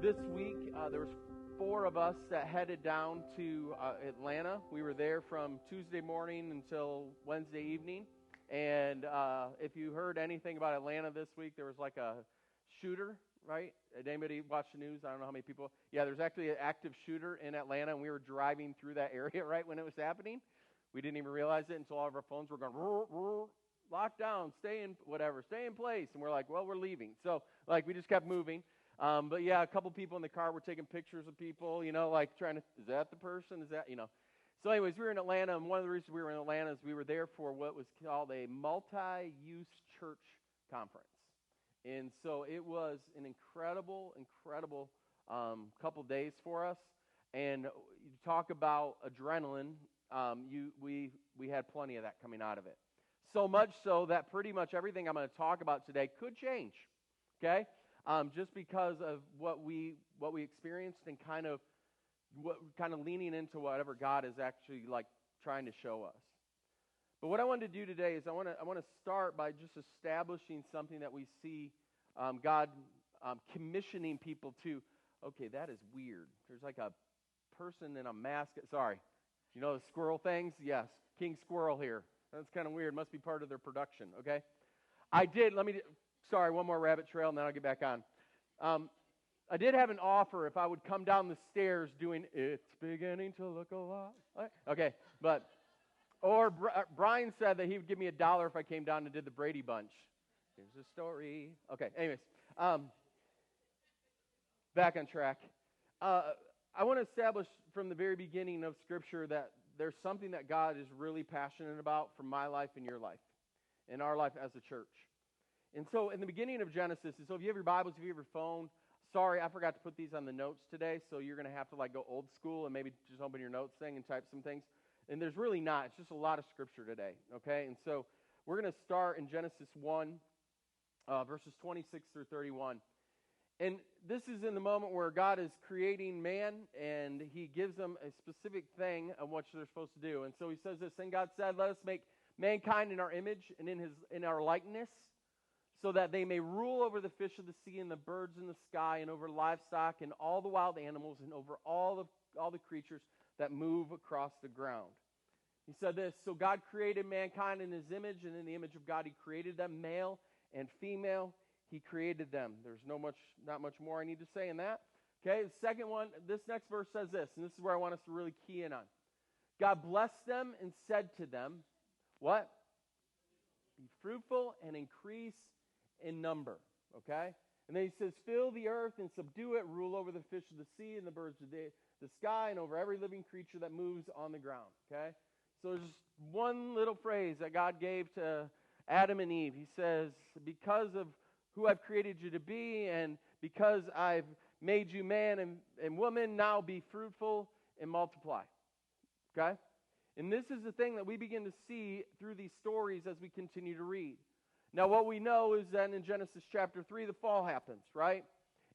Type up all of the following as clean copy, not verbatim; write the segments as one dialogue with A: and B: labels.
A: This week, there was 4 of us that headed down to Atlanta. We were there from Tuesday morning until Wednesday evening. And if you heard anything about Atlanta this week, there was like a shooter, right? Did anybody watch the news? I don't know how many people. Yeah, there's actually an active shooter in Atlanta, and we were driving through that area right when it was happening. We didn't even realize it until all of our phones were going, roar, roar, lock down, stay in, whatever, stay in place. And we're like, well, we're leaving. So, we just kept moving. But yeah, a couple people in the car were taking pictures of people, trying to, is that the person? Is that, So anyways, we were in Atlanta, and one of the reasons we were in Atlanta is we were there for what was called a multi-use church conference. And so it was an incredible couple days for us. And you talk about adrenaline, we had plenty of that coming out of it. So much so that pretty much everything I'm going to talk about today could change, okay? Just because of what we experienced and kind of leaning into whatever God is actually trying to show us. But what I wanted to do today is I want to start by just establishing something that we see God commissioning people to. Okay, that is weird. There's like a person in a mask. Sorry, you know the squirrel things? Yes, King Squirrel here. That's kind of weird. Must be part of their production. Okay, Sorry, one more rabbit trail, and then I'll get back on. I did have an offer if I would come down the stairs doing "It's Beginning to Look a Lot." Okay, Brian said that he would give me $1 if I came down and did the Brady Bunch. Here's a story. Okay, anyways, back on track. I want to establish from the very beginning of Scripture that there's something that God is really passionate about for my life and your life, in our life as a church. And so in the beginning of Genesis, so if you have your Bibles, if you have your phone, sorry, I forgot to put these on the notes today, so you're going to have to go old school and maybe just open your notes thing and type some things. And there's really not. It's just a lot of Scripture today, okay? And so we're going to start in Genesis 1, verses 26 through 31. And this is in the moment where God is creating man, and he gives them a specific thing of what they're supposed to do. And so he says this, "Then God said, let us make mankind in our image and in our likeness, so that they may rule over the fish of the sea and the birds in the sky and over livestock and all the wild animals and over all the creatures that move across the ground." He said this, "So God created mankind in his image, and in the image of God he created them, male and female. He created them." There's not much more I need to say in that. Okay, the second one, this next verse says this, and this is where I want us to really key in on. God blessed them and said to them, what? "Be fruitful and increase in number," okay? And then he says, "Fill the earth and subdue it, rule over the fish of the sea and the birds of the sky and over every living creature that moves on the ground," okay? So there's one little phrase that God gave to Adam and Eve. He says, "Because of who I've created you to be and because I've made you man and woman, now be fruitful and multiply," okay? And this is the thing that we begin to see through these stories as we continue to read. Now, what we know is that in Genesis chapter 3, the fall happens, right?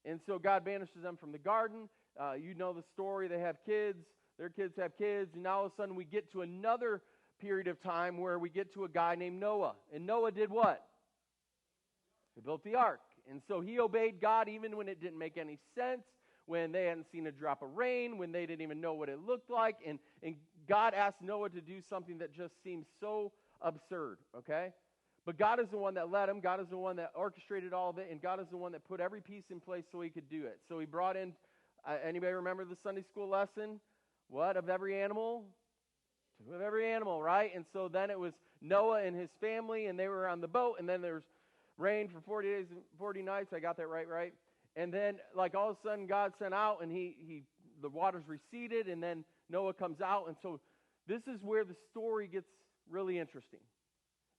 A: And so God banishes them from the garden. You know the story. They have kids. Their kids have kids. And now all of a sudden we get to another period of time where we get to a guy named Noah. And Noah did what? He built the ark. And so he obeyed God even when it didn't make any sense, when they hadn't seen a drop of rain, when they didn't even know what it looked like. And God asked Noah to do something that just seems so absurd, okay? But God is the one that led him. God is the one that orchestrated all of it. And God is the one that put every piece in place so he could do it. So he brought in, anybody remember the Sunday school lesson? What? Of every animal? 2 of every animal, right? And so then it was Noah and his family, and they were on the boat. And then there's rain for 40 days and 40 nights. I got that right? And then all of a sudden God sent out, and the waters receded, and then Noah comes out. And so this is where the story gets really interesting.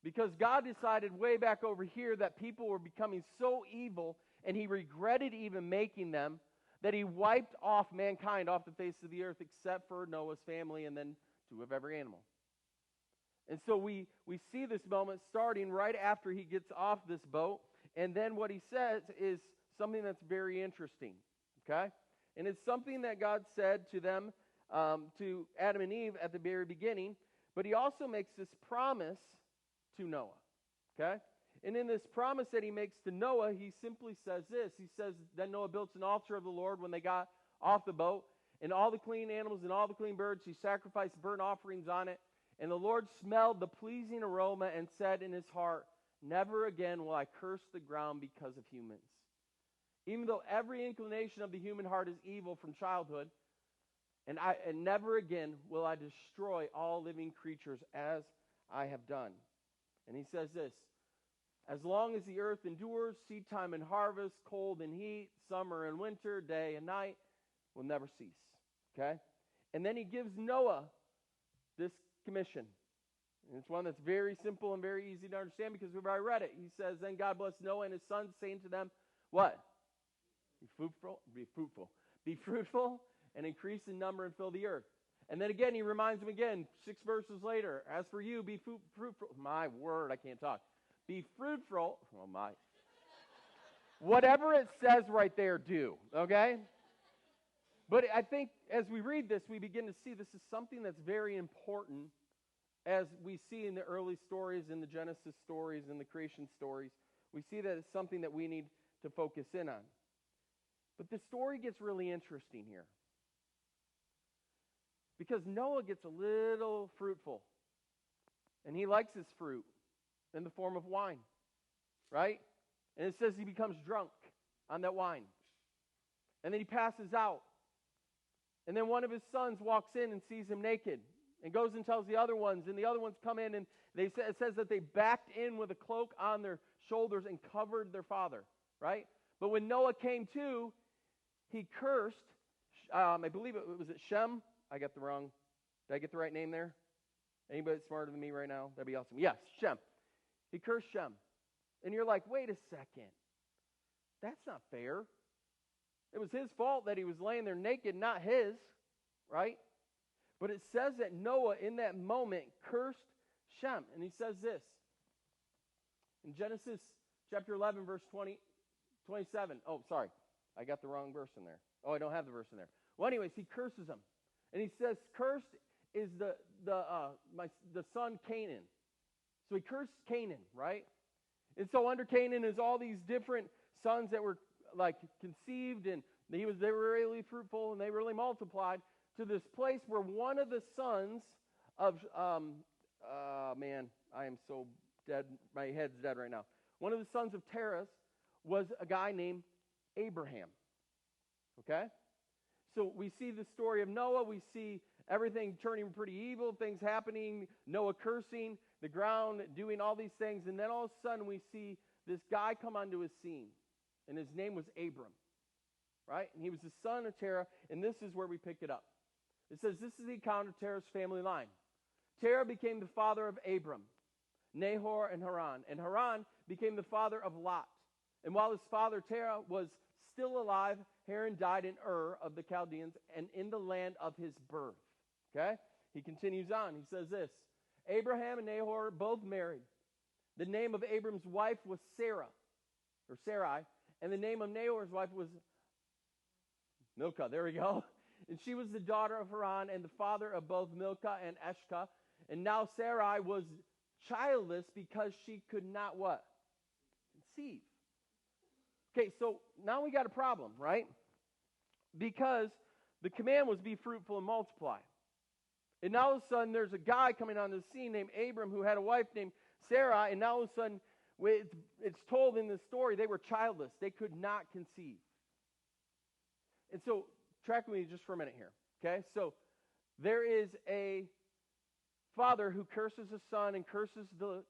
A: Because God decided way back over here that people were becoming so evil, and he regretted even making them, that he wiped off mankind off the face of the earth except for Noah's family and then 2 of every animal. And so we see this moment starting right after he gets off this boat, and then what he says is something that's very interesting, okay? And it's something that God said to them, to Adam and Eve at the very beginning, but he also makes this promise to Noah, okay? And in this promise that he makes to Noah, he simply says this. He says, then Noah built an altar of the Lord when they got off the boat, and all the clean animals and all the clean birds, he sacrificed burnt offerings on it. And the Lord smelled the pleasing aroma and said in his heart, never again will I curse the ground because of humans. Even though every inclination of the human heart is evil from childhood, and never again will I destroy all living creatures as I have done. And he says this, as long as the earth endures, seed time and harvest, cold and heat, summer and winter, day and night will never cease. Okay? And then he gives Noah this commission. And it's one that's very simple and very easy to understand because we've already read it. He says, then God blessed Noah and his sons, saying to them, what? Be fruitful, and increase in number and fill the earth. And then again, he reminds them again, 6 verses later, as for you, be fruitful. My word, I can't talk. Be fruitful. Oh, my. Whatever it says right there, do. Okay? But I think as we read this, we begin to see this is something that's very important as we see in the early stories, in the Genesis stories, in the creation stories. We see that it's something that we need to focus in on. But the story gets really interesting here. Because Noah gets a little fruitful. And he likes his fruit in the form of wine. Right? And it says he becomes drunk on that wine. And then he passes out. And then one of his sons walks in and sees him naked. And goes and tells the other ones. And the other ones come in and it says that they backed in with a cloak on their shoulders and covered their father. Right? But when Noah came to, he cursed, I believe it was Shem. I got the wrong. Did I get the right name there? Anybody smarter than me right now? That'd be awesome. Yes, Shem. He cursed Shem. And you're like, wait a second. That's not fair. It was his fault that he was laying there naked, not his. Right? But it says that Noah, in that moment, cursed Shem. And he says this. In Genesis chapter 11, verse 27. Oh, sorry. I got the wrong verse in there. Oh, I don't have the verse in there. Well, anyways, he curses him. And he says, cursed is the son Canaan. So he cursed Canaan, right? And so under Canaan is all these different sons that were like conceived, and they were really fruitful, and they really multiplied to this place where one of the sons of, man, I am so dead. My head's dead right now. One of the sons of Terah was a guy named Abraham. Okay? So we see the story of Noah. We see everything turning pretty evil, things happening, Noah cursing, the ground doing all these things. And then all of a sudden we see this guy come onto his scene. And his name was Abram. Right? And he was the son of Terah. And this is where we pick it up. It says this is the account of Terah's family line. Terah became the father of Abram, Nahor, and Haran. And Haran became the father of Lot. And while his father Terah was still alive, Haran died in Ur of the Chaldeans and in the land of his birth. Okay? He continues on. He says this. Abraham and Nahor both married. The name of Abram's wife was Sarah, or Sarai, and the name of Nahor's wife was Milcah. There we go. And she was the daughter of Haran and the father of both Milcah and Eshkah. And now Sarai was childless because she could not what? Conceive. Okay, so now we got a problem, right? Because the command was be fruitful and multiply. And now all of a sudden there's a guy coming on the scene named Abram who had a wife named Sarai, and now all of a sudden it's told in the story they were childless. They could not conceive. And so track with me just for a minute here, okay? So there is a father who curses his son and curses the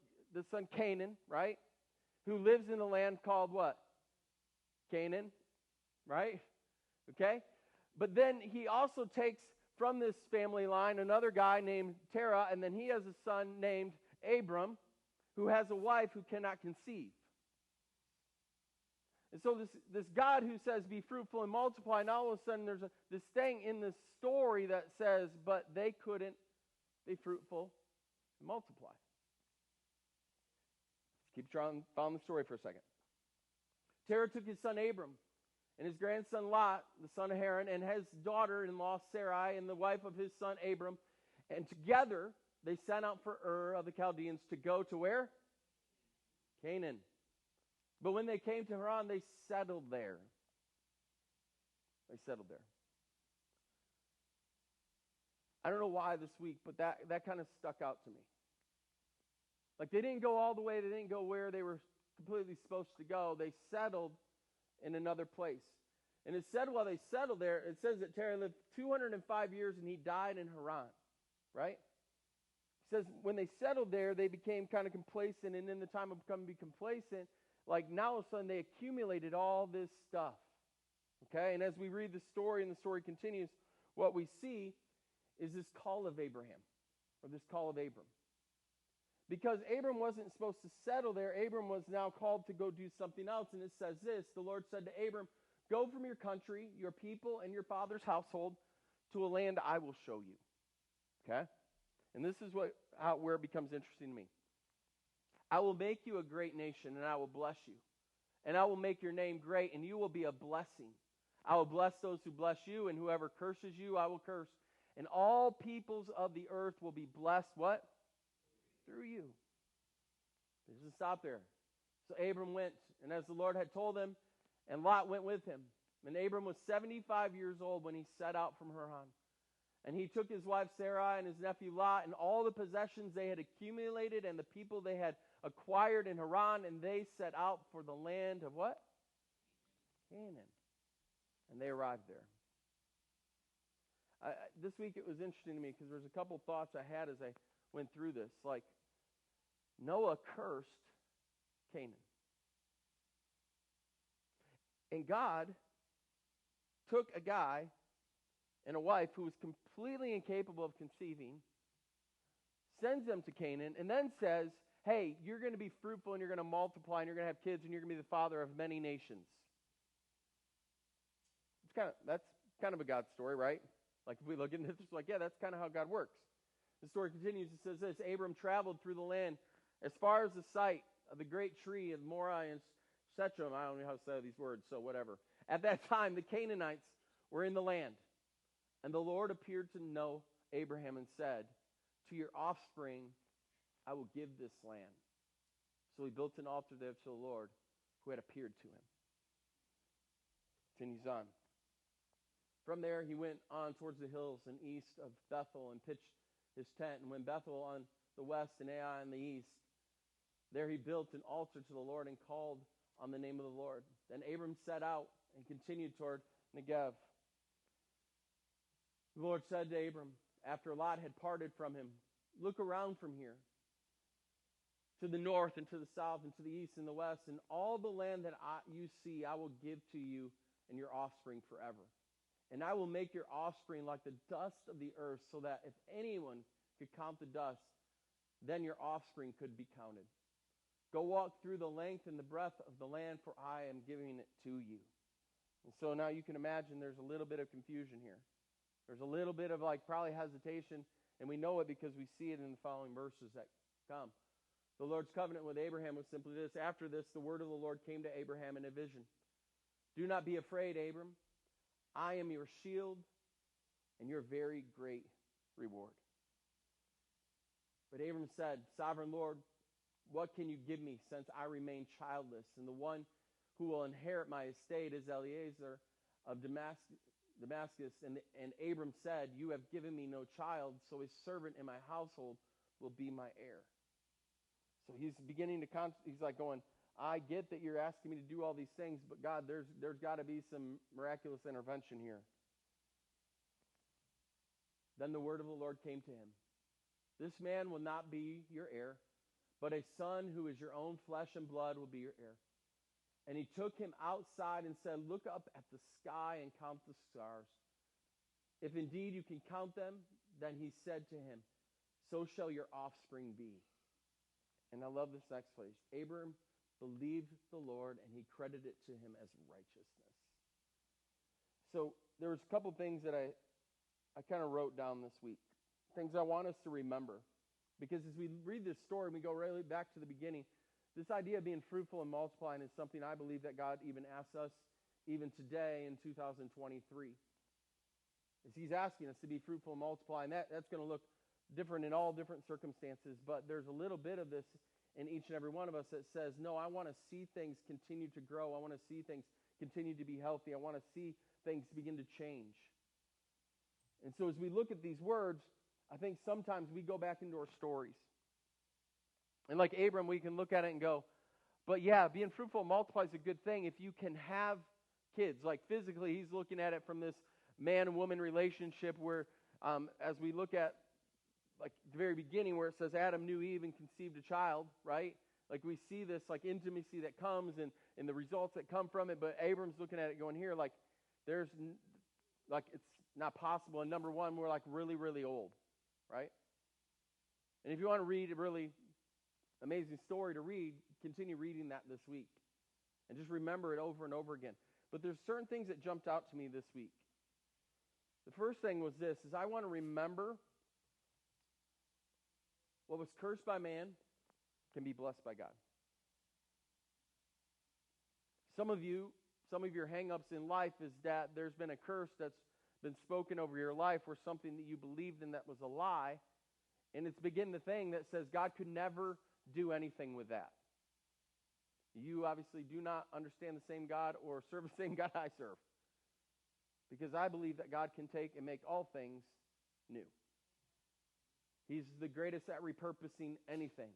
A: son Canaan, right? Who lives in the land called what? Canaan, right? Okay? But then he also takes from this family line another guy named Terah, and then he has a son named Abram, who has a wife who cannot conceive. And so this God who says, be fruitful and multiply, now all of a sudden there's this thing in the story that says, but they couldn't be fruitful and multiply. Let's keep following the story for a second. Terah took his son Abram and his grandson Lot, the son of Haran, and his daughter-in-law Sarai, and the wife of his son Abram. And together they set out for Ur of the Chaldeans to go to where? Canaan. But when they came to Haran, they settled there. They settled there. I don't know why this week, but that kind of stuck out to me. Like they didn't go all the way, they didn't go where they were completely supposed to go. They settled in another place. And it said while they settled there, it says that Terah lived 205 years and he died in Haran. Right? It says when they settled there, they became kind of complacent. And in the time of becoming complacent, like now all of a sudden they accumulated all this stuff. Okay? And as we read the story and the story continues, what we see is this call of Abraham, or this call of Abram. Because Abram wasn't supposed to settle there, Abram was now called to go do something else. And it says this, the Lord said to Abram, go from your country, your people, and your father's household to a land I will show you. Okay? And this is where it becomes interesting to me. I will make you a great nation, and I will bless you. And I will make your name great, and you will be a blessing. I will bless those who bless you, and whoever curses you, I will curse. And all peoples of the earth will be blessed, what? Through you. It doesn't stop there. So Abram went, and as the Lord had told him, and Lot went with him. And Abram was 75 years old when he set out from Haran. And he took his wife Sarai and his nephew Lot and all the possessions they had accumulated and the people they had acquired in Haran, and they set out for the land of what? Canaan. And they arrived there. This week it was interesting to me because there's a couple thoughts I had as I went through this. Like, Noah cursed Canaan. And God took a guy and a wife who was completely incapable of conceiving, sends them to Canaan, and then says, hey, you're going to be fruitful and you're going to multiply and you're going to have kids and you're going to be the father of many nations. That's kind of a God story, right? Like if we look into this, it's like, yeah, that's kind of how God works. The story continues. It says this, Abram traveled through the land as far as the site of the great tree of Moriah and Shechem. I don't know how to say these words, so whatever. At that time, the Canaanites were in the land. And the Lord appeared to Abraham and said, to your offspring I will give this land. So he built an altar there to the Lord who had appeared to him. Continues on. From there he went on towards the hills and east of Bethel and pitched his tent. And when Bethel on the west and Ai on the east, there he built an altar to the Lord and called on the name of the Lord. Then Abram set out and continued toward Negev. The Lord said to Abram, after Lot had parted from him, look around from here to the north and to the south and to the east and the west, and all the land that you see I will give to you and your offspring forever. And I will make your offspring like the dust of the earth, so that if anyone could count the dust, then your offspring could be counted. Go walk through the length and the breadth of the land, for I am giving it to you. And so now you can imagine there's a little bit of confusion here. There's a little bit of probably hesitation, and we know it because we see it in the following verses that come. The Lord's covenant with Abraham was simply this. After this, the word of the Lord came to Abraham in a vision. Do not be afraid, Abram. I am your shield and your very great reward. But Abram said, Sovereign Lord, what can you give me since I remain childless? And the one who will inherit my estate is Eliezer of Damascus. And Abram said, you have given me no child, so a servant in my household will be my heir. So he's beginning to, he's like going, I get that you're asking me to do all these things, but God, there's got to be some miraculous intervention here. Then the word of the Lord came to him. This man will not be your heir, but a son who is your own flesh and blood will be your heir. And he took him outside and said, look up at the sky and count the stars. If indeed you can count them, then he said to him, so shall your offspring be. And I love this next phrase. Abram believed the Lord, and he credited it to him as righteousness. So there was a couple things that I kind of wrote down this week. Things I want us to remember. Because as we read this story, we go really back to the beginning. This idea of being fruitful and multiplying is something I believe that God even asks us even today in 2023. As he's asking us to be fruitful and multiply, and that's going to look different in all different circumstances, but there's a little bit of this in each and every one of us that says, no, I want to see things continue to grow. I want to see things continue to be healthy. I want to see things begin to change. And so as we look at these words, I think sometimes we go back into our stories. And like Abram, we can look at it and go, but yeah, being fruitful and multiply is a good thing if you can have kids. Like physically, he's looking at it from this man and woman relationship where as we look at like the very beginning where it says Adam knew Eve and conceived a child, right? Like we see this like intimacy that comes and the results that come from it. But Abram's looking at it going here like there's like it's not possible. And number one, we're like really, really old, right? And if you want to read a really amazing story to read, continue reading that this week. And just remember it over and over again. But there's certain things that jumped out to me this week. The first thing was this, is I want to remember what was cursed by man can be blessed by God. Some of your hang-ups in life is that there's been a curse that's been spoken over your life or something that you believed in that was a lie, and it's begin the thing that says God could never do anything with that. You obviously do not understand the same God or serve the same God I serve. Because I believe that God can take and make all things new. He's the greatest at repurposing anything.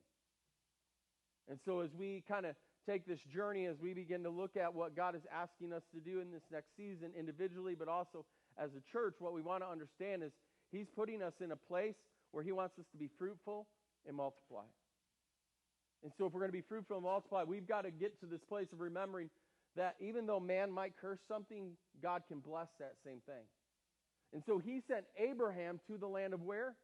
A: And so as we kind of take this journey, as we begin to look at what God is asking us to do in this next season individually, but also as a church, what we want to understand is He's putting us in a place where He wants us to be fruitful and multiply. And so if we're going to be fruitful and multiply, we've got to get to this place of remembering that even though man might curse something, God can bless that same thing. And so He sent Abraham to the land of where?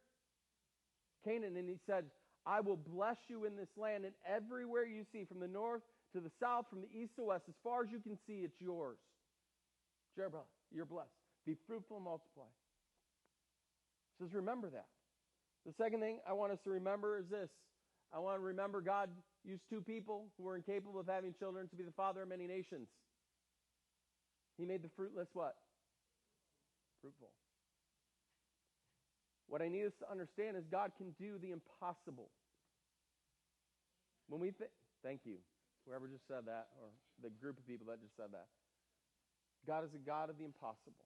A: Canaan. And He said, I will bless you in this land, and everywhere you see, from the north to the south, from the east to west, as far as you can see, it's yours. You're blessed. Be fruitful and multiply. It says remember that. The second thing I want us to remember is this. I want to remember God used two people who were incapable of having children to be the father of many nations. He made the fruitless what? Fruitful. What I need us to understand is God can do the impossible. When we thank you, whoever just said that, or the group of people that just said that. God is a God of the impossible.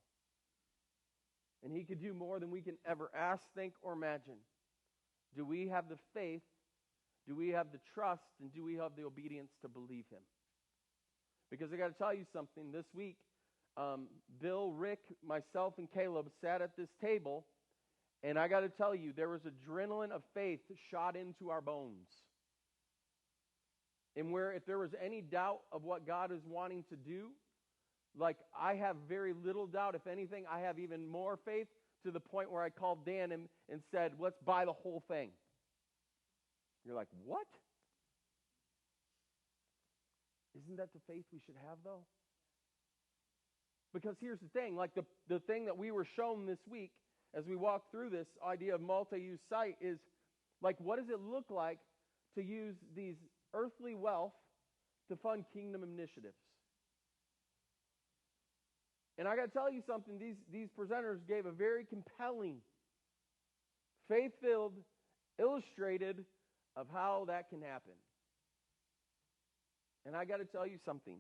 A: And He could do more than we can ever ask, think, or imagine. Do we have the faith? Do we have the trust? And do we have the obedience to believe Him? Because I got to tell you something. This week, Bill, Rick, myself, and Caleb sat at this table, and I got to tell you, there was adrenaline of faith shot into our bones. And where if there was any doubt of what God is wanting to do, like I have very little doubt. If anything, I have even more faith to the point where I called Dan and said, let's buy the whole thing. You're like, what? Isn't that the faith we should have, though? Because here's the thing, like the thing that we were shown this week as we walked through this idea of multi-use site is, like, what does it look like to use these earthly wealth to fund kingdom initiatives? And I got to tell you something, these presenters gave a very compelling, faith-filled, illustrated of how that can happen. And I got to tell you something.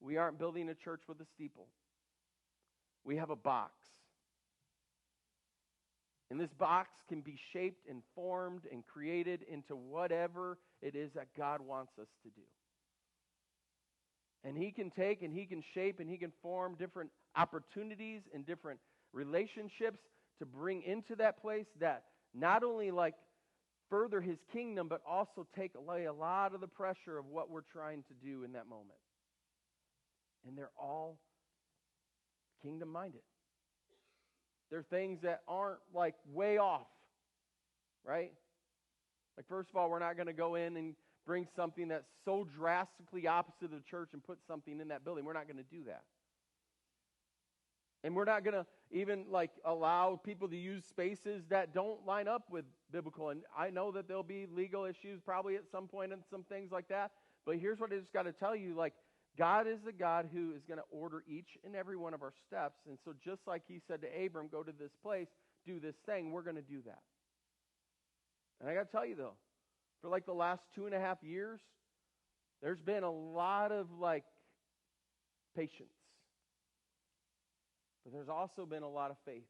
A: We aren't building a church with a steeple. We have a box. And this box can be shaped and formed and created into whatever it is that God wants us to do. And He can take and He can shape and He can form different opportunities and different relationships to bring into that place that not only like further His kingdom, but also take away a lot of the pressure of what we're trying to do in that moment. And they're all kingdom-minded. They're things that aren't like way off, right? Like first of all, we're not going to go in and bring something that's so drastically opposite of the church and put something in that building. We're not going to do that. And we're not going to even like allow people to use spaces that don't line up with biblical. And I know that there'll be legal issues probably at some point and some things like that. But here's what I just got to tell you, like God is the God who is going to order each and every one of our steps. And so just like He said to Abram, go to this place, do this thing, we're going to do that. And I got to tell you though, for like the last 2.5 years, there's been a lot of like patience. But there's also been a lot of faith.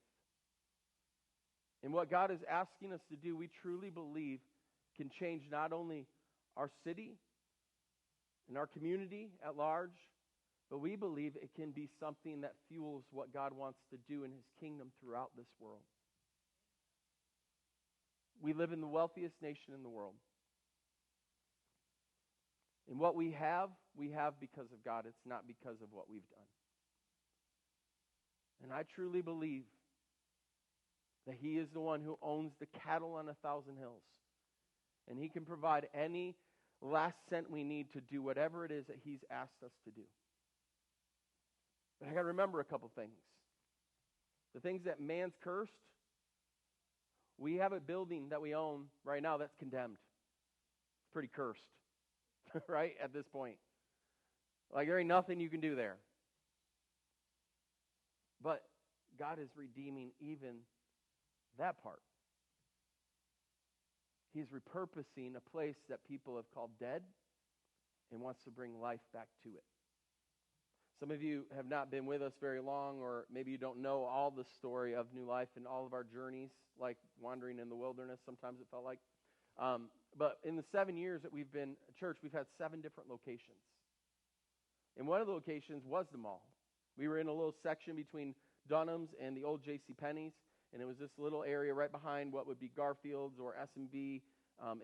A: And what God is asking us to do, we truly believe can change not only our city and our community at large, but we believe it can be something that fuels what God wants to do in His kingdom throughout this world. We live in the wealthiest nation in the world. And what we have because of God. It's not because of what we've done. And I truly believe that He is the one who owns the cattle on 1,000 hills. And He can provide any last cent we need to do whatever it is that He's asked us to do. But I got to remember a couple things. The things that man's cursed, we have a building that we own right now that's condemned. It's pretty cursed, right, at this point. Like there ain't nothing you can do there. But God is redeeming even that part. He's repurposing a place that people have called dead and wants to bring life back to it. Some of you have not been with us very long, or maybe you don't know all the story of New Life and all of our journeys, like wandering in the wilderness, sometimes it felt like. But in the 7 years that we've been a church, we've had 7 different locations. And one of the locations was the mall. We were in a little section between Dunham's and the old J.C. Penney's, and it was this little area right behind what would be Garfield's or S&B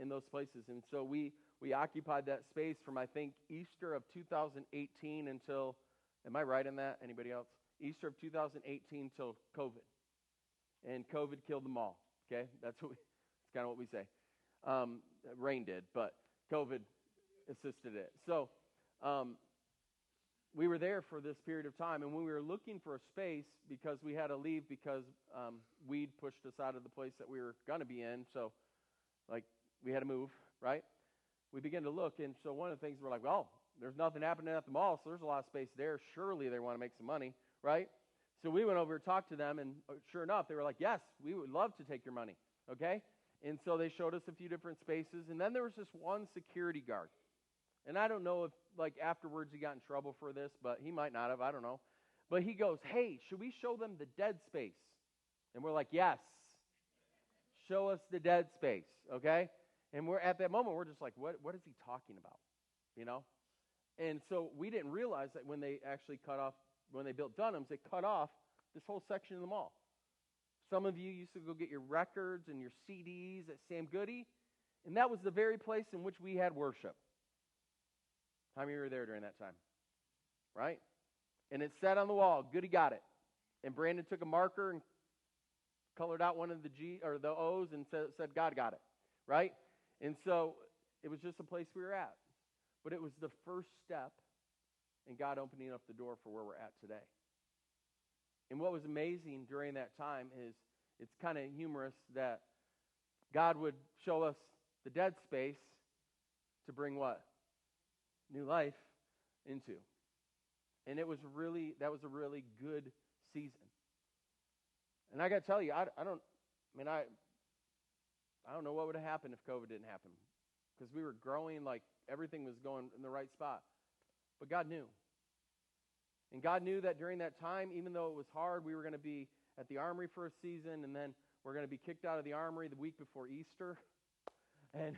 A: in those places. And so we occupied that space from, I think, Easter of 2018 until, am I right in that? Anybody else? Easter of 2018 till COVID. And COVID killed the mall, okay? That's kind of what we say. Rain did, but COVID assisted it. So we were there for this period of time, and when we were looking for a space, because we had to leave because weed pushed us out of the place that we were going to be in, so like we had to move, right? We began to look, and so one of the things we're like, well, there's nothing happening at the mall, so there's a lot of space there. Surely they want to make some money, right? So we went over and talked to them, and sure enough, they were like, yes, we would love to take your money, okay? And so they showed us a few different spaces, and then there was just one security guard. And I don't know if, like, afterwards he got in trouble for this, but he might not have. I don't know. But he goes, hey, should we show them the dead space? And we're like, yes. Show us the dead space, okay? And we're at that moment, we're just like, what is he talking about? You know? And so we didn't realize that when they actually when they built Dunham's, they cut off this whole section of the mall. Some of you used to go get your records and your CDs at Sam Goody, and that was the very place in which we had worship. How many of you were there during that time? Right? And it said on the wall, Goody got it. And Brandon took a marker and colored out one of the G or the O's and said God got it. Right? And so it was just a place we were at. But it was the first step in God opening up the door for where we're at today. And what was amazing during that time is it's kind of humorous that God would show us the dead space to bring what? New life into. And that was a really good season. And I got to tell you, I don't know what would have happened if COVID didn't happen, because we were growing, like everything was going in the right spot. But God knew. And God knew that during that time, even though it was hard, we were going to be at the armory for a season, and then we're going to be kicked out of the armory the week before Easter, and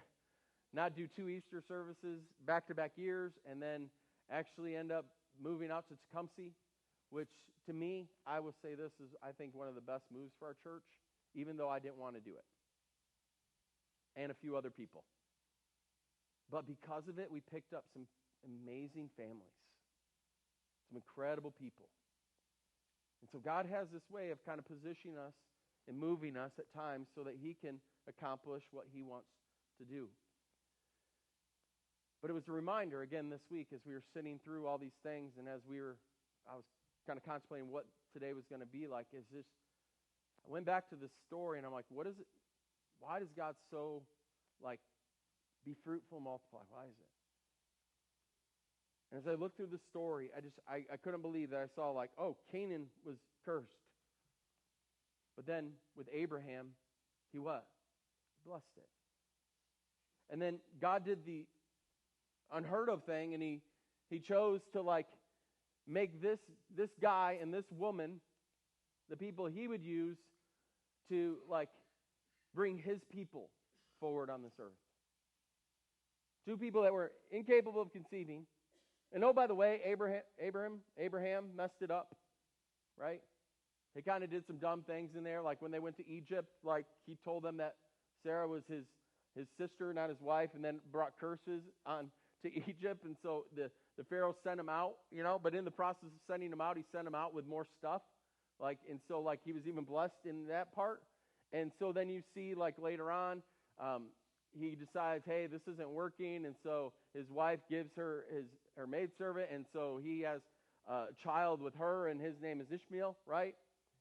A: not do 2 Easter services back-to-back years, and then actually end up moving out to Tecumseh, which to me, I will say this is, I think, one of the best moves for our church, even though I didn't want to do it, and a few other people. But because of it, we picked up some amazing families, some incredible people. And so God has this way of kind of positioning us and moving us at times so that He can accomplish what He wants to do. But it was a reminder, again, this week as we were sitting through all these things, and as I was kind of contemplating what today was going to be like, I went back to this story, and I'm like, what is it? Why does God so, like, be fruitful, multiply? Why is it? And as I looked through the story, I couldn't believe that I saw, like, oh, Canaan was cursed. But then with Abraham, he what? Blessed it. And then God did the unheard of thing, and he chose to like make this guy and this woman the people he would use to like bring his people forward on this earth. Two people that were incapable of conceiving. And oh, by the way, Abraham messed it up, right? He kind of did some dumb things in there, like when they went to Egypt, like he told them that Sarah was his sister, not his wife, and then brought curses on to Egypt, and so the Pharaoh sent him out, but in the process of sending him out, he sent him out with more stuff, and so he was even blessed in that part. And so then you see later on, he decides, hey, this isn't working, and so his wife gives her her maidservant, and so he has a child with her, and his name is Ishmael, right?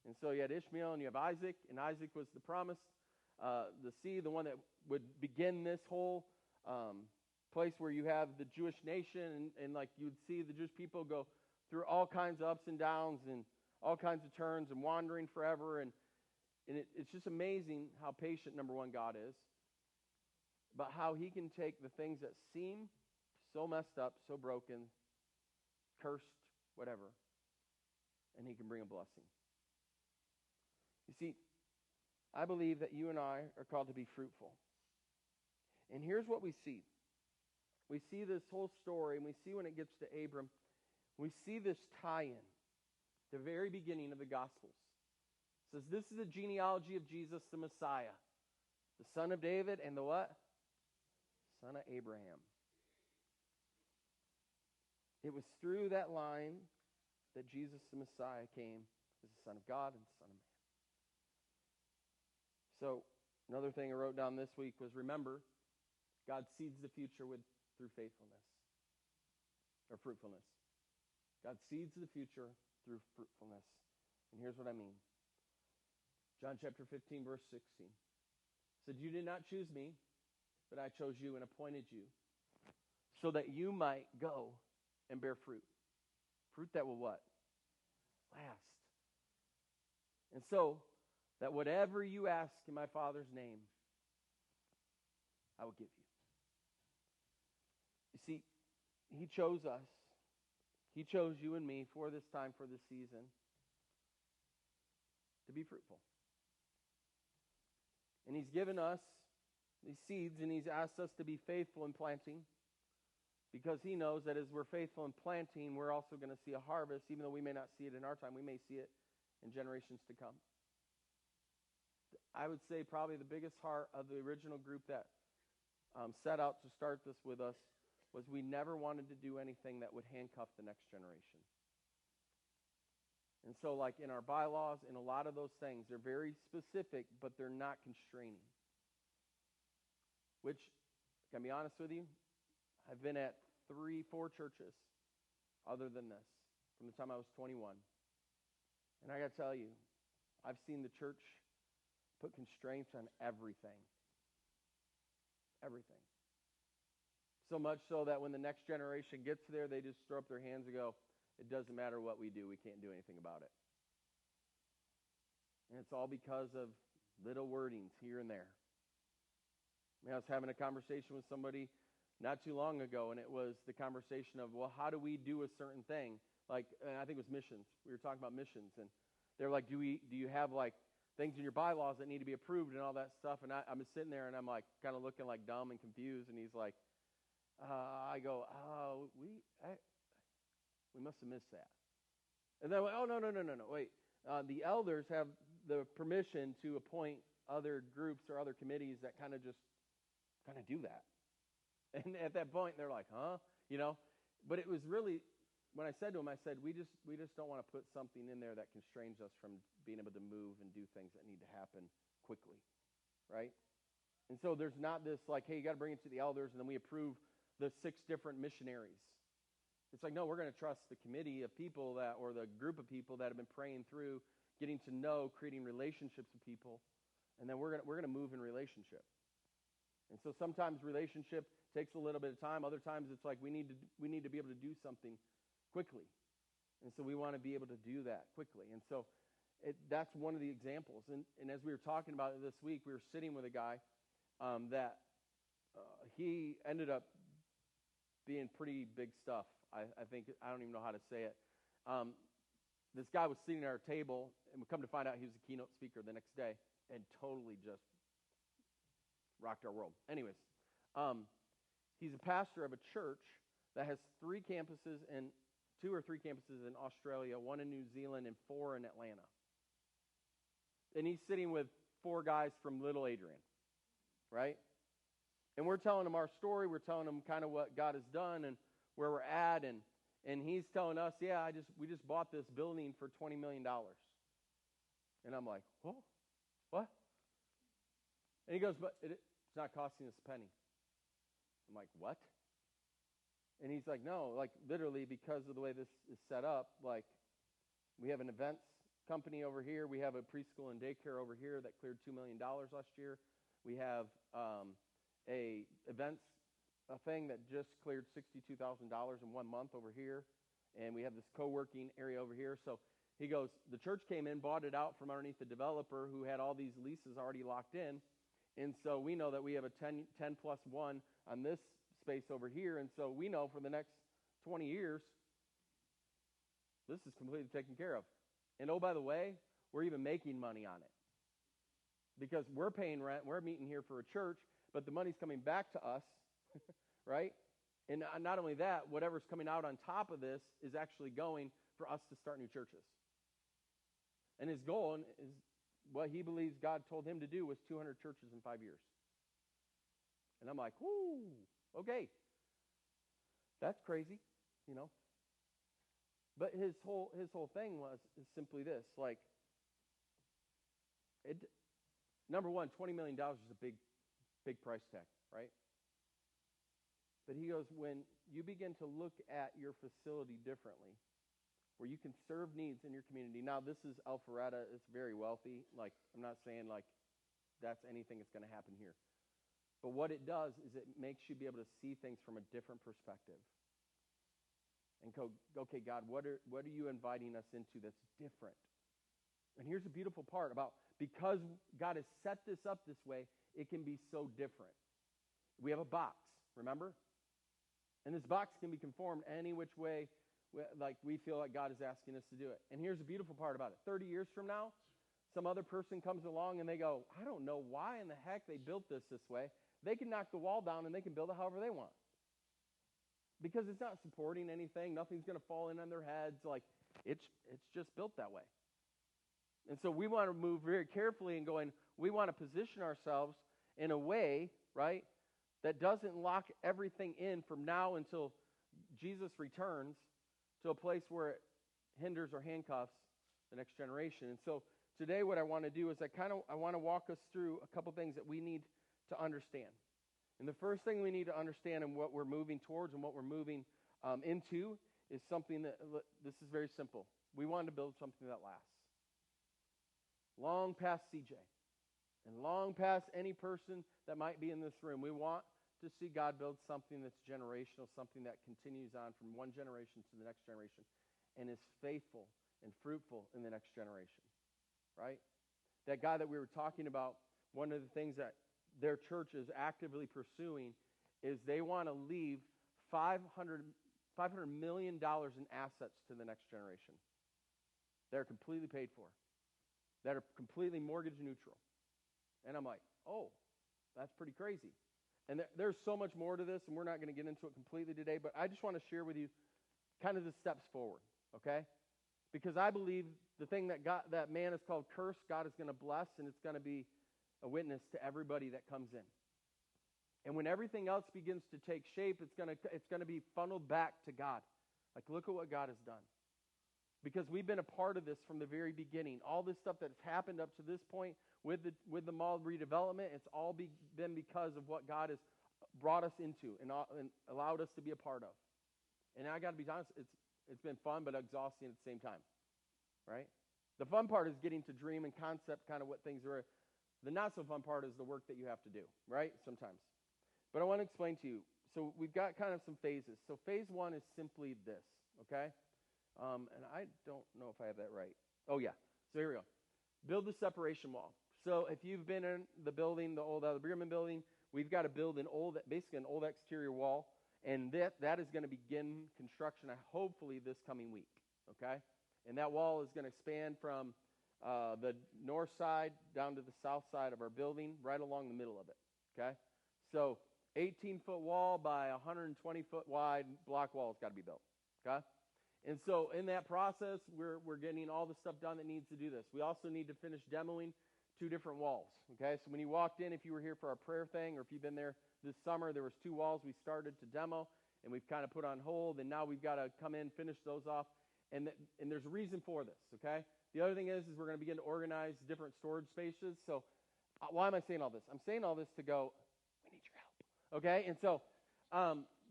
A: And so you had Ishmael and you have Isaac, and Isaac was the promised, the seed, the one that would begin this whole place where you have the Jewish nation, and you would see the Jewish people go through all kinds of ups and downs and all kinds of turns and wandering forever, and it's just amazing how patient, number one, God is, but how he can take the things that seem so messed up, so broken, cursed, whatever, and he can bring a blessing. You see, I believe that you and I are called to be fruitful. And here's what we see. We see this whole story, and we see when it gets to Abram, we see this tie-in, the very beginning of the Gospels. It says, this is the genealogy of Jesus, the Messiah, the son of David, and the what? Son of Abraham. It was through that line that Jesus, the Messiah, came as the Son of God and the Son of Man. So, another thing I wrote down this week was, remember, God seeds the future through faithfulness, or fruitfulness. God seeds the future through fruitfulness. And here's what I mean. John chapter 15, verse 16. Said, you did not choose me, but I chose you and appointed you so that you might go and bear fruit. Fruit that will what? Last. And so, that whatever you ask in my Father's name, I will give you. You see, he chose us. He chose you and me for this time, for this season, to be fruitful. And he's given us these seeds, and he's asked us to be faithful in planting, because he knows that as we're faithful in planting, we're also going to see a harvest. Even though we may not see it in our time, we may see it in generations to come. I would say probably the biggest heart of the original group that set out to start this with us was we never wanted to do anything that would handcuff the next generation. And so in our bylaws and a lot of those things, they're very specific, but they're not constraining. Which, can I be honest with you, I've been at 3-4 churches other than this from the time I was 21. And I got to tell you, I've seen the church put constraints on everything. Everything. So much so that when the next generation gets there, they just throw up their hands and go, it doesn't matter what we do, we can't do anything about it. And it's all because of little wordings here and there. I was having a conversation with somebody not too long ago, and it was the conversation of, well, how do we do a certain thing? I think it was missions. We were talking about missions, and they're like, do you have things in your bylaws that need to be approved and all that stuff? And I'm sitting there, and I'm kind of looking dumb and confused, and he's like, I go, we must have missed that. And then I went, oh, no, wait. The elders have the permission to appoint other groups or other committees that kind of do that. And at that point, they're like, huh? But it was really, when I said to them, I said, we just don't want to put something in there that constrains us from being able to move and do things that need to happen quickly, right? And so there's not this hey, you got to bring it to the elders, and then we approve the 6 different missionaries. It's no, we're going to trust the committee of people or the group of people that have been praying through, getting to know, creating relationships with people, and then we're going to move in relationship. And so sometimes relationship takes a little bit of time. Other times it's we need to be able to do something quickly. And so we want to be able to do that quickly. And so that's one of the examples. And as we were talking about it this week, we were sitting with a guy that he ended up being pretty big stuff. I think, I don't even know how to say it. This guy was sitting at our table, and we come to find out he was a keynote speaker the next day, and totally just rocked our world. Anyways, he's a pastor of a church that has 2 or 3 campuses in Australia, 1 in New Zealand, and 4 in Atlanta. And he's sitting with 4 guys from Little Adrian, right? And we're telling him our story. We're telling him kind of what God has done and where we're at. And he's telling us, yeah, we just bought this building for $20 million. And I'm like, whoa, what? And he goes, but it's not costing us a penny. I'm like, what? And he's like, no, like literally because of the way this is set up, like we have an events company over here. We have a preschool and daycare over here that cleared $2 million last year. We have a thing that just cleared $62,000 in 1 month over here. And we have this co-working area over here. So he goes, the church came in, bought it out from underneath the developer who had all these leases already locked in. And so we know that we have a 10 plus 1 on this space over here. And so we know for the next 20 years, this is completely taken care of. And oh, by the way, we're even making money on it. Because we're paying rent, we're meeting here for a church, but the money's coming back to us, right? And not only that, whatever's coming out on top of this is actually going for us to start new churches. And his goal is what he believes God told him to do was 200 churches in 5 years. And I'm like, whoo, okay. That's crazy, you know. But his whole thing is simply this, like, number one, $20 million is a big price tag, right? But he goes, when you begin to look at your facility differently, where you can serve needs in your community. Now, this is Alpharetta. It's very wealthy. Like, I'm not saying, like, that's anything that's going to happen here. But what it does is it makes you be able to see things from a different perspective. And go, okay, God, what are you inviting us into that's different? And here's the beautiful part about, because God has set this up this way, it can be so different. We have a box, remember? And this box can be conformed any which way like we feel like God is asking us to do it. And here's the beautiful part about it. 30 years from now, some other person comes along and they go, I don't know why in the heck they built this way. They can knock the wall down and they can build it however they want. Because it's not supporting anything. Nothing's going to fall in on their heads. Like, it's just built that way. And so we want to move very carefully and going, we want to position ourselves in a way, right, that doesn't lock everything in from now until Jesus returns to a place where it hinders or handcuffs the next generation. And so today what I want to do is I want to walk us through a couple things that we need to understand. And the first thing we need to understand and what we're moving towards and what we're moving into is something that, this is very simple. We want to build something that lasts. Long past CJ and long past any person that might be in this room, we want to see God build something that's generational, something that continues on from one generation to the next generation and is faithful and fruitful in the next generation, right? That God that we were talking about, one of the things that their church is actively pursuing is they want to leave $500 million in assets to the next generation. They're completely paid for, that are completely mortgage neutral. And I'm like, oh, that's pretty crazy. And there's so much more to this, and we're not going to get into it completely today, but I just want to share with you kind of the steps forward, okay? Because I believe the thing that man is called cursed, God is going to bless, and it's going to be a witness to everybody that comes in. And when everything else begins to take shape, it's going to be funneled back to God. Like, look at what God has done. Because we've been a part of this from the very beginning. All this stuff that's happened up to this point with the mall redevelopment, it's all been because of what God has brought us into and allowed us to be a part of. And I got to be honest, it's been fun but exhausting at the same time, right? The fun part is getting to dream and concept kind of what things are. The not so fun part is the work that you have to do, right? Sometimes. But I want to explain to you. So we've got kind of some phases. So phase 1 is simply this, okay? And I don't know if I have that right. Oh, yeah. So here we go. Build the separation wall. So if you've been in the building, the old Alabama building, we've got to build basically an old exterior wall, and that is going to begin construction hopefully this coming week, okay? And that wall is going to expand from the north side down to the south side of our building, right along the middle of it, okay? So 18-foot wall by 120-foot wide block wall has got to be built, okay? And so in that process, we're getting all the stuff done that needs to do this. We also need to finish demoing 2 different walls, okay? So when you walked in, if you were here for our prayer thing, or if you've been there this summer, there was 2 walls we started to demo, and we've kind of put on hold, and now we've got to come in, finish those off, and there's a reason for this, okay? The other thing is we're going to begin to organize different storage spaces. So why am I saying all this? I'm saying all this to go, we need your help, okay? And so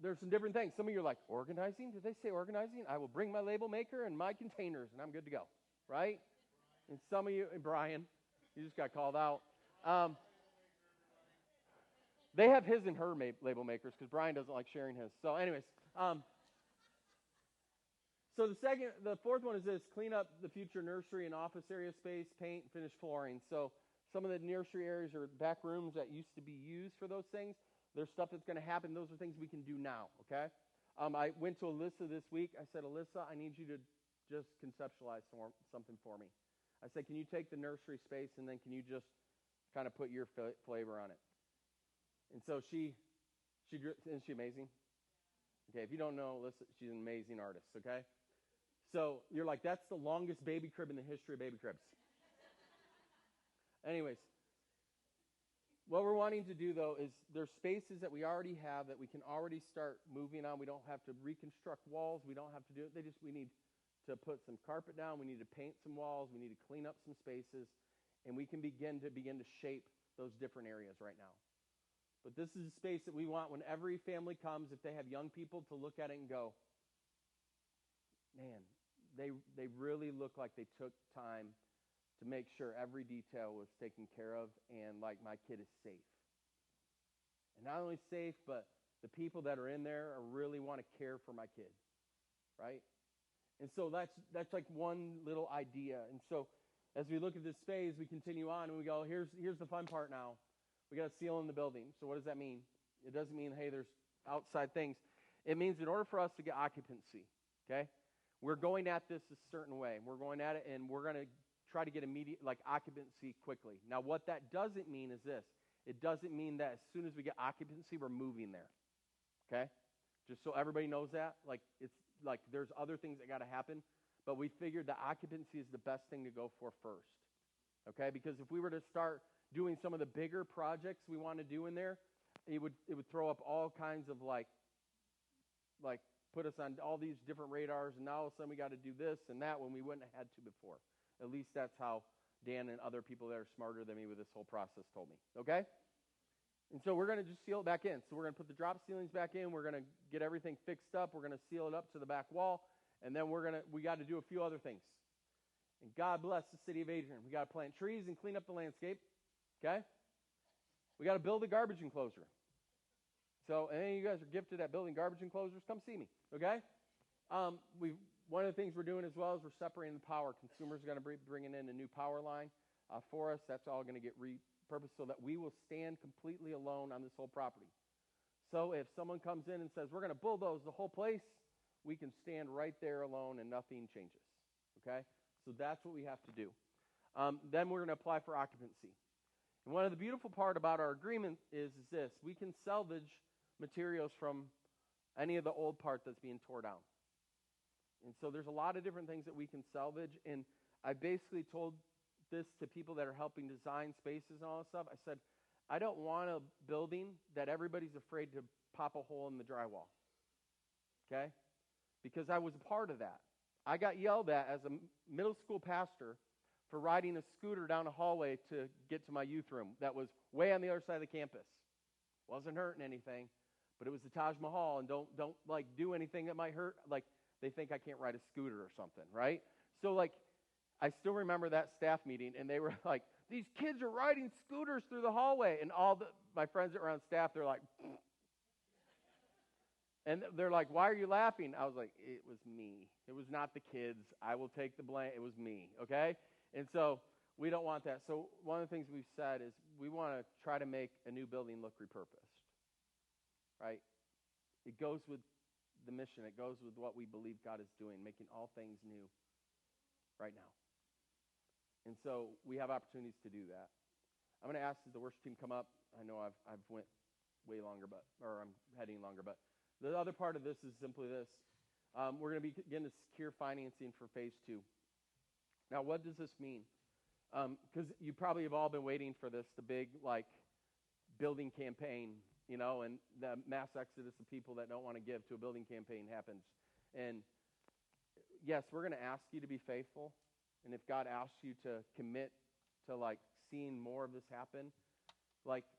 A: there's some different things. Some of you are like, organizing? Did they say organizing? I will bring my label maker and my containers, and I'm good to go, right? And some of you, and Brian, you just got called out. They have his and her label makers because Brian doesn't like sharing his. So anyways, so the fourth one is this: clean up the future nursery and office area space, paint, finish flooring. So some of the nursery areas or back rooms that used to be used for those things, there's stuff that's going to happen. Those are things we can do now, okay? I went to Alyssa this week. I said, Alyssa, I need you to just conceptualize something for me. I said, can you take the nursery space and then can you just kind of put your flavor on it? And so isn't she amazing? Okay, if you don't know Alyssa, she's an amazing artist, okay? So you're like, that's the longest baby crib in the history of baby cribs. Anyways, what we're wanting to do, though, is there's spaces that we already have that we can already start moving on. We don't have to reconstruct walls. We don't have to do it. We need to put some carpet down. We need to paint some walls. We need to clean up some spaces. And we can begin to shape those different areas right now. But this is a space that we want when every family comes, if they have young people, to look at it and go, man, they really look like they took time to make sure every detail was taken care of and like my kid is safe. And not only safe, but the people that are in there really want to care for my kid, right? And so that's like one little idea. And so as we look at this phase, we continue on and we go, here's the fun part now. We got to seal in the building. So what does that mean? It doesn't mean, hey, there's outside things. It means in order for us to get occupancy, okay, we're going at this a certain way. We're going at it and we're going to try to get immediate occupancy quickly. Now what that doesn't mean is this. It doesn't mean that as soon as we get occupancy, we're moving there, okay? Just so everybody knows that. It's like there's other things that got to happen, but we figured that occupancy is the best thing to go for first, okay? Because if we were to start doing some of the bigger projects we want to do in there, it would throw up all kinds of like put us on all these different radars, and now all of a sudden we got to do this and that when we wouldn't have had to before. At least that's how Dan and other people that are smarter than me with this whole process told me, okay? And so we're going to just seal it back in. So we're going to put the drop ceilings back in. We're going to get everything fixed up. We're going to seal it up to the back wall, and then we got to do a few other things. And God bless the city of Adrian. We got to plant trees and clean up the landscape, okay? We got to build a garbage enclosure. So, and any of you guys are gifted at building garbage enclosures, come see me, okay? One of the things we're doing as well is we're separating the power. Consumers are going to be bringing in a new power line for us. That's all going to get repurposed so that we will stand completely alone on this whole property. So if someone comes in and says, we're going to bulldoze the whole place, we can stand right there alone and nothing changes, okay? So that's what we have to do. Then we're going to apply for occupancy. And one of the beautiful part about our agreement is this. We can salvage materials from any of the old part that's being torn down. And so there's a lot of different things that we can salvage. And I basically told this to people that are helping design spaces and all that stuff. I said, I don't want a building that everybody's afraid to pop a hole in the drywall. Okay? Because I was a part of that. I got yelled at as a middle school pastor for riding a scooter down a hallway to get to my youth room that was way on the other side of the campus. Wasn't hurting anything, but it was the Taj Mahal, and don't do anything that might hurt. They think I can't ride a scooter or something, right? So I still remember that staff meeting, and they were like, these kids are riding scooters through the hallway, and all my friends that were on staff, they're like, and they're like, why are you laughing? I was like, it was me. It was not the kids. I will take the blame. It was me, okay? And so We don't want that. So one of the things we've said is we want to try to make a new building look repurposed, right? It goes with the mission. It goes with what we believe God is doing, making all things new right now. And so we have opportunities to do that. I'm going to ask the worship team come up. I know I've went way longer, or I'm heading longer, but the other part of this is simply this. We're going to begin to secure financing for phase 2. Now, what does this mean? Because you probably have all been waiting for this, the big, building campaign, and the mass exodus of people that don't want to give to a building campaign happens. And yes, we're going to ask you to be faithful. And if God asks you to commit to, seeing more of this happen,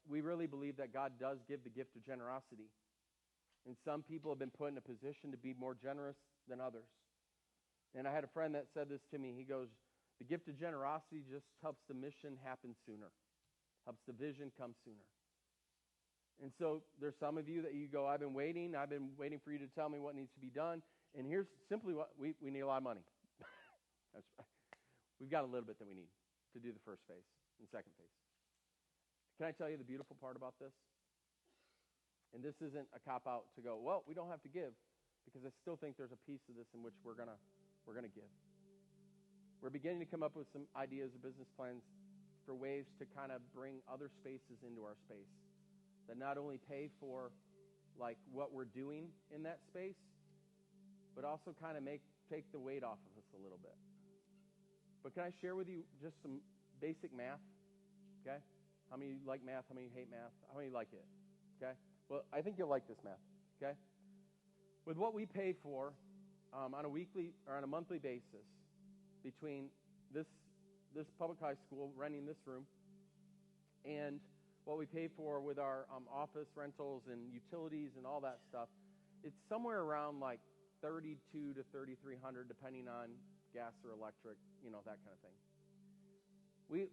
A: we really believe that God does give the gift of generosity. And some people have been put in a position to be more generous than others. And I had a friend that said this to me. He goes, the gift of generosity just helps the mission happen sooner, helps the vision come sooner. And so there's some of you that you go, I've been waiting for you to tell me what needs to be done. And here's simply what we need: a lot of money. We've got a little bit that we need to do the first phase and second phase. Can I tell you the beautiful part about this? And this isn't a cop-out to go, well, we don't have to give, because I still think there's a piece of this in which we're gonna give. We're beginning to come up with some ideas or business plans for ways to kind of bring other spaces into our space that not only pay for what we're doing in that space, but also kind of take the weight off of us a little bit. But can I share with you just some basic math? Okay? How many like math? How many hate math? How many like it? Okay? Well, I think you'll like this math. Okay? With what we pay for on a weekly or on a monthly basis between this public high school renting this room and what we pay for with our office rentals and utilities and all that stuff, it's somewhere around $3,200 to $3,300, depending on gas or electric, that kind of thing.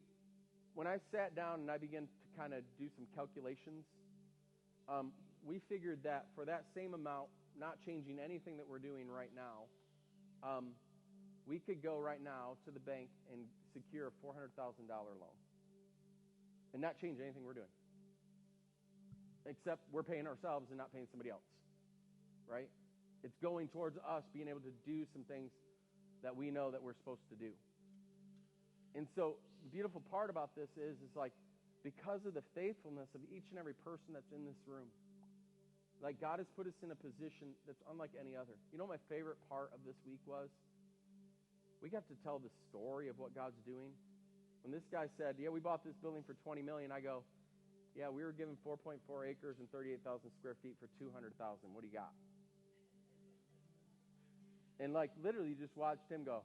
A: When I sat down and I began to kind of do some calculations, we figured that for that same amount, not changing anything that we're doing right now, we could go right now to the bank and secure a $400,000 loan and not change anything we're doing, except we're paying ourselves and not paying somebody else, right? It's going towards us being able to do some things that we know that we're supposed to do. And so the beautiful part about this is because of the faithfulness of each and every person that's in this room, God has put us in a position that's unlike any other. You know what my favorite part of this week was? We got to tell the story of what God's doing. When this guy said, yeah, we bought this building for $20 million, I go, yeah, we were given 4.4 acres and 38,000 square feet for $200,000. What do you got? And literally just watched him go.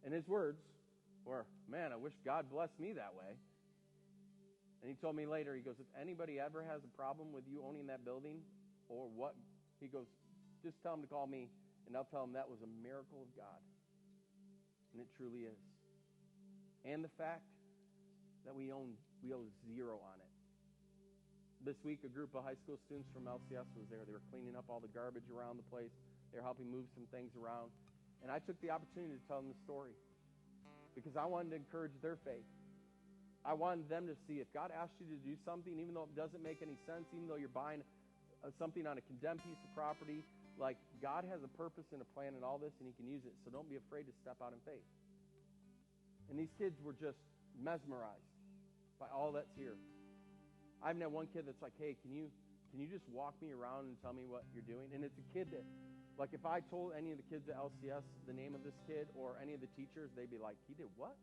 A: And his words were, man, I wish God blessed me that way. And he told me later, he goes, if anybody ever has a problem with you owning that building or what, he goes, just tell them to call me, and I'll tell them that was a miracle of God. And it truly is. And the fact that we owe zero on it. This week, a group of high school students from LCS was there. They were cleaning up all the garbage around the place. They were helping move some things around. And I took the opportunity to tell them the story because I wanted to encourage their faith. I wanted them to see if God asked you to do something, even though it doesn't make any sense, even though you're buying something on a condemned piece of property, God has a purpose and a plan in all this, and he can use it. So don't be afraid to step out in faith. And these kids were just mesmerized by all that's here. I even had one kid that's like, hey, can you just walk me around and tell me what you're doing? And it's a kid that, if I told any of the kids at LCS the name of this kid or any of the teachers, they'd be like, he did what?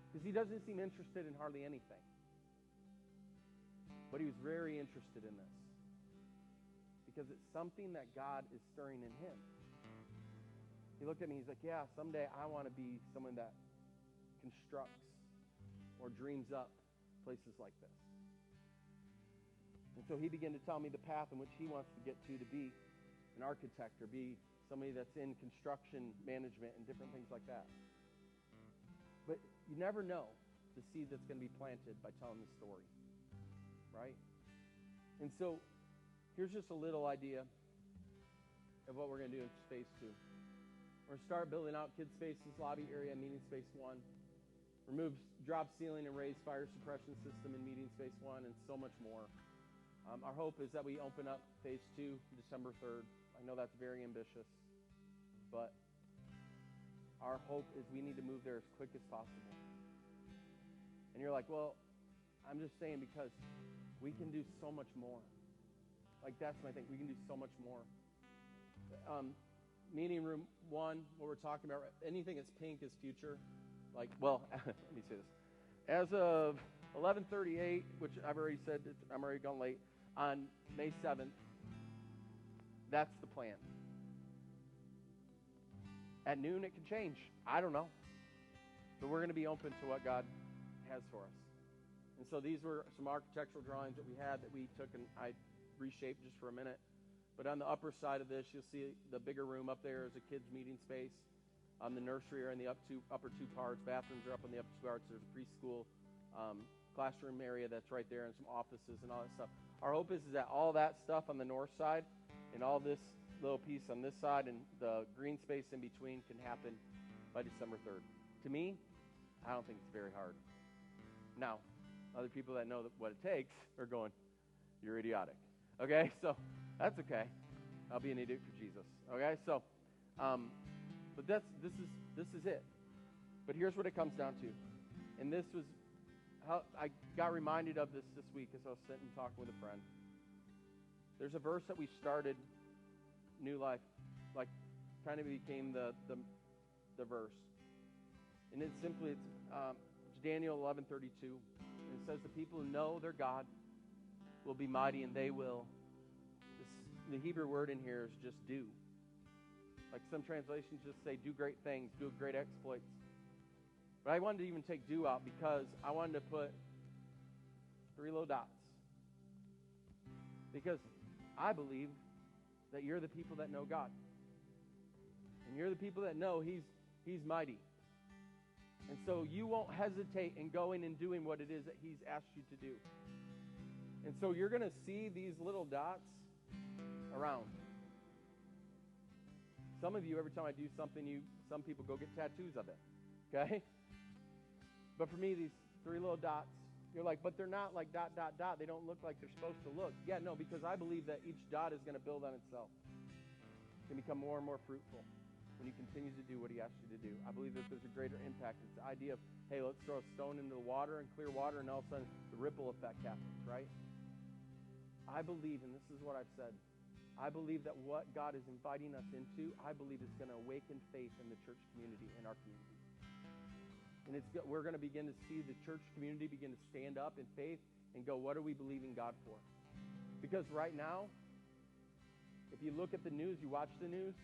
A: Because he doesn't seem interested in hardly anything. But he was very interested in this. Because it's something that God is stirring in him. He looked at me, he's like, yeah, someday I want to be someone that constructs or dreams up places like this. And so he began to tell me the path in which he wants to get to be an architect or be somebody that's in construction management and different things like that. But you never know the seed that's going to be planted by telling the story, right? And so here's just a little idea of what we're going to do in phase 2. We're going to start building out kids' spaces, lobby area, meeting space 1. Remove drop ceiling and raise fire suppression system in meeting space 1, and so much more. Our hope is that we open up phase 2 December 3rd. I know that's very ambitious, but our hope is we need to move there as quick as possible. And you're like, well, I'm just saying because we can do so much more. Like, that's my thing. We can do so much more. Meeting room 1, what we're talking about, anything that's pink is future. Like, well, let me say this. As of 11:38, which I've already said, I'm already gone late, on May 7th, that's the plan. At noon, it can change. I don't know. But we're going to be open to what God has for us. And so these were some architectural drawings that we had that we took and I reshaped just for a minute. But on the upper side of this, you'll see the bigger room up there is a kids' meeting space. The nursery are in the upper 2 parts. Bathrooms are up in the upper 2 parts. There's a preschool classroom area that's right there and some offices and all that stuff. Our hope is that all that stuff on the north side and all this little piece on this side and the green space in between can happen by December 3rd. To me, I don't think it's very hard. Now, other people that know what it takes are going, you're idiotic. Okay, so that's okay. I'll be an idiot for Jesus. Okay, so, but this is it. But here's what it comes down to, and this was how I got reminded of this week as I was sitting and talking with a friend. There's a verse that we started New Life, like kind of became the verse, and it's Daniel 11:32. And it says, the people who know their God will be mighty, and they will. The Hebrew word in here is just do. Like some translations just say do great things, do great exploits. But I wanted to even take do out because I wanted to put 3 little dots. Because I believe that you're the people that know God. And you're the people that know He's mighty. And so you won't hesitate in going and doing what it is that He's asked you to do. And so you're going to see these little dots around. Some of you, every time I do something, some people go get tattoos of it. Okay? But for me, these 3 little dots, you're like, but they're not like dot, dot, dot. They don't look like they're supposed to look. Yeah, no, because I believe that each dot is going to build on itself. It's going to become more and more fruitful when you continue to do what He asks you to do. I believe that there's a greater impact. It's the idea of, hey, let's throw a stone into the water and clear water, and all of a sudden the ripple effect happens, right? I believe, and this is what I've said, I believe that what God is inviting us into, I believe is going to awaken faith in the church community, in our community. And we're going to begin to see the church community begin to stand up in faith and go, what are we believing God for? Because right now, if you look at the news, you watch the news,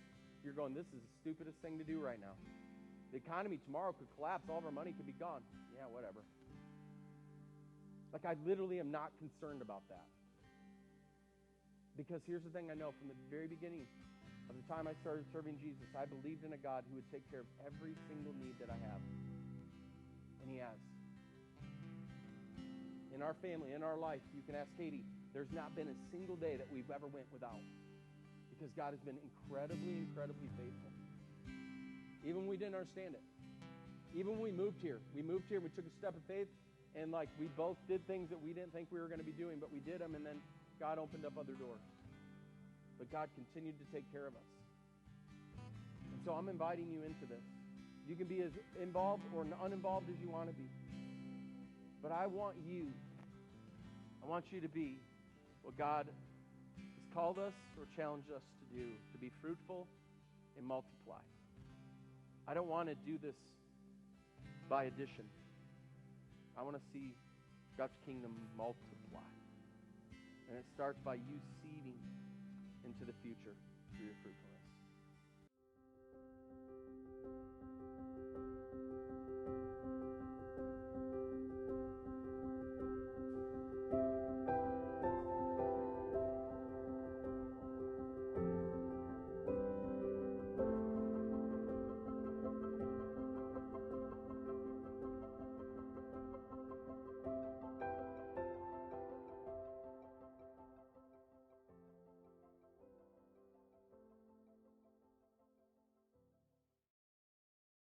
A: you're going, this is the stupidest thing to do right now. The economy tomorrow could collapse. All of our money could be gone. Yeah, whatever. Like, I literally am not concerned about that. Because here's the thing I know from the very beginning of the time I started serving Jesus, I believed in a God who would take care of every single need that I have. And He has. In our family, in our life, you can ask Katie, there's not been a single day that we've ever went without. Because God has been incredibly, incredibly faithful. Even when we didn't understand it. Even when we moved here, we took a step of faith, and like we both did things that we didn't think we were going to be doing, but we did them, and then God opened up other doors. But God continued to take care of us. And so I'm inviting you into this. You can be as involved or uninvolved as you want to be. But I want you to be what God has called us or challenged us to do, to be fruitful and multiply. I don't want to do this by addition. I want to see God's kingdom multiply. And it starts by you seeding into the future through your fruitfulness.